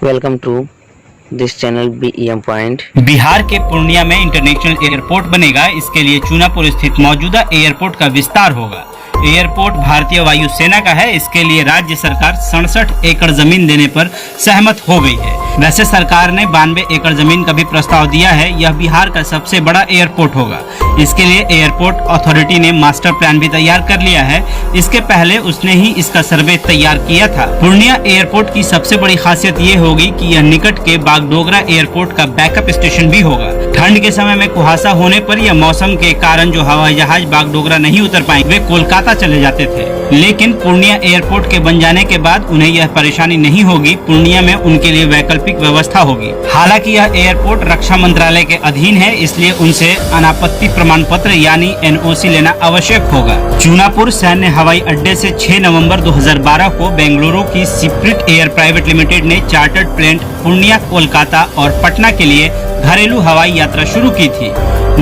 Welcome to this channel BEM point. Bihar के पूर्णिया में international airport बनेगा। इसके लिए चूनापुर स्थित मौजूदा एयरपोर्ट का विस्तार होगा। एयरपोर्ट भारतीय वायुसेना का है। इसके लिए राज्य सरकार 67 एकड़ जमीन देने पर सहमत हो गई है। वैसे सरकार ने 92 एकड़ जमीन का भी प्रस्ताव दिया है। यह बिहार का सबसे बड़ा एयरपोर्ट होगा। इसके लिए एयरपोर्ट अथॉरिटी ने मास्टर प्लान भी तैयार कर लिया है। इसके पहले उसने ही इसका सर्वे तैयार किया था। पूर्णिया एयरपोर्ट की सबसे बड़ी खासियत ये होगी कि यह निकट के बागडोगरा एयरपोर्ट का बैकअप स्टेशन भी होगा। ठंड के समय में कुहासा होने पर या मौसम के कारण जो हवाई जहाज बागडोगरा नहीं उतर पाएंगे वे कोलकाता चले जाते थे, लेकिन पूर्णिया एयरपोर्ट के बन जाने के बाद उन्हें यह परेशानी नहीं होगी। पूर्णिया में उनके लिए वैकल्पिक व्यवस्था होगी। हालांकि यह एयरपोर्ट रक्षा मंत्रालय के अधीन है, इसलिए उनसे अनापत्ति प्रमाण पत्र यानी NOC लेना आवश्यक होगा। चूनापुर सैन्य हवाई अड्डे से 6 नवंबर 2012 को बेंगलुरु की स्पिरिट एयर प्राइवेट लिमिटेड ने चार्टर्ड प्लेन पूर्णिया, कोलकाता और पटना के लिए घरेलू हवाई यात्रा शुरू की थी।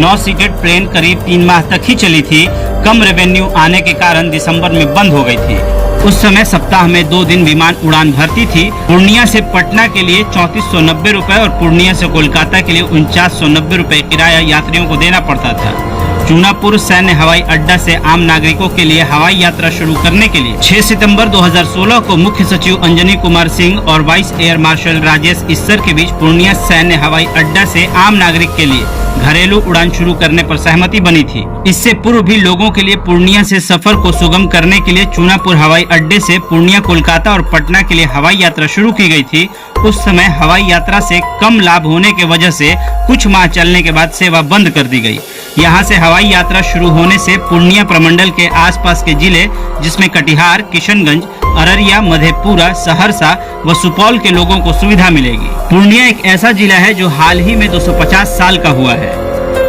9 सीटेड प्लेन करीब 3 माह तक ही चली थी। कम रेवेन्यू आने के कारण दिसंबर में बंद हो गई थी। उस समय सप्ताह में 2 दिन विमान उड़ान भरती थी। पूर्णिया से पटना के लिए 3490 रुपए और पूर्णिया से कोलकाता के लिए 4990 रुपए किराया यात्रियों को देना पड़ता था। चूनापुर सैन्य हवाई अड्डा से आम नागरिकों के लिए हवाई यात्रा शुरू करने के लिए 6 सितंबर 2016 को मुख्य सचिव अंजनी कुमार सिंह और वाइस एयर मार्शल राजेश ईश्वर के बीच पूर्णिया सैन्य हवाई अड्डा से आम नागरिक के लिए घरेलू उड़ान शुरू करने पर सहमति बनी थी। इससे पूर्व भी लोगों के लिए पूर्णिया से सफर को सुगम करने के लिए चूनापुर हवाई अड्डे से पूर्णिया, कोलकाता और पटना के लिए हवाई यात्रा शुरू की गई थी। उस समय हवाई यात्रा से कम लाभ होने के वजह से कुछ माह चलने के बाद सेवा बंद कर दी गई। यहाँ से हवाई यात्रा शुरू होने से पूर्णिया प्रमंडल के आसपास के जिले जिसमें कटिहार, किशनगंज, अररिया, मधेपुरा, सहरसा व सुपौल के लोगों को सुविधा मिलेगी। पूर्णिया एक ऐसा जिला है जो हाल ही में 250 साल का हुआ है।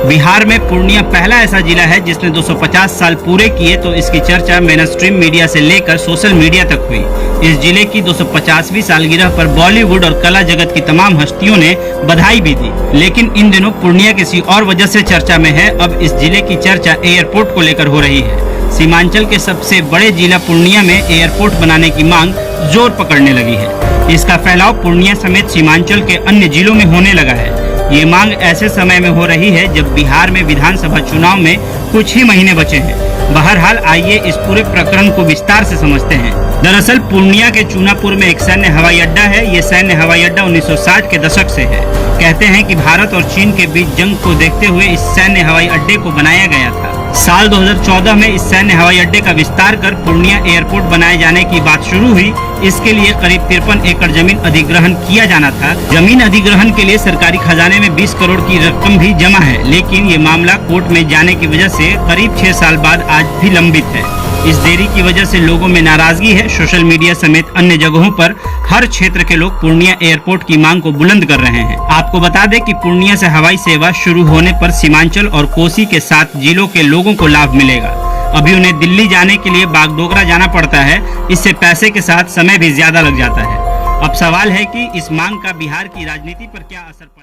बिहार में पूर्णिया पहला ऐसा जिला है जिसने 250 साल पूरे किए, तो इसकी चर्चा मेनस्ट्रीम मीडिया से लेकर सोशल मीडिया तक हुई। इस जिले की 250वीं सालगिरह पर बॉलीवुड और कला जगत की तमाम हस्तियों ने बधाई भी दी। लेकिन इन दिनों पूर्णिया किसी और वजह से चर्चा में है। अब इस जिले की चर्चा एयरपोर्ट को लेकर हो रही है। सीमांचल के सबसे बड़े जिला पूर्णिया में एयरपोर्ट बनाने की मांग जोर पकड़ने लगी है। इसका फैलाव पूर्णिया समेत सीमांचल के अन्य जिलों में होने लगा है। ये मांग ऐसे समय में हो रही है जब बिहार में विधानसभा चुनाव में कुछ ही महीने बचे हैं। बहरहाल आइए इस पूरे प्रकरण को विस्तार से समझते हैं। दरअसल पूर्णिया के चूनापुर में एक सैन्य हवाई अड्डा है। ये सैन्य हवाई अड्डा 1960 के दशक से है। कहते हैं कि भारत और चीन के बीच जंग को देखते हुए इस सैन्य हवाई अड्डे को बनाया गया था। साल 2014 में इस सैन्य हवाई अड्डे का विस्तार कर पूर्णिया एयरपोर्ट बनाए जाने की बात शुरू हुई। इसके लिए करीब 53 एकड़ जमीन अधिग्रहण किया जाना था। जमीन अधिग्रहण के लिए सरकारी खजाने में 20 करोड़ की रकम भी जमा है, लेकिन ये मामला कोर्ट में जाने की वजह से करीब 6 साल बाद आज भी लंबित है। इस देरी की वजह से लोगों में नाराजगी है। सोशल मीडिया समेत अन्य जगहों पर हर क्षेत्र के लोग पूर्णिया एयरपोर्ट की मांग को बुलंद कर रहे हैं। आपको बता दें कि पूर्णिया से हवाई सेवा शुरू होने पर सीमांचल और कोसी के 7 जिलों के लोगों को लाभ मिलेगा। अभी उन्हें दिल्ली जाने के लिए बागडोगरा जाना पड़ता है। इससे पैसे के साथ समय भी ज्यादा लग जाता है। अब सवाल है कि इस मांग का बिहार की राजनीति पर क्या असर पड़ेगा।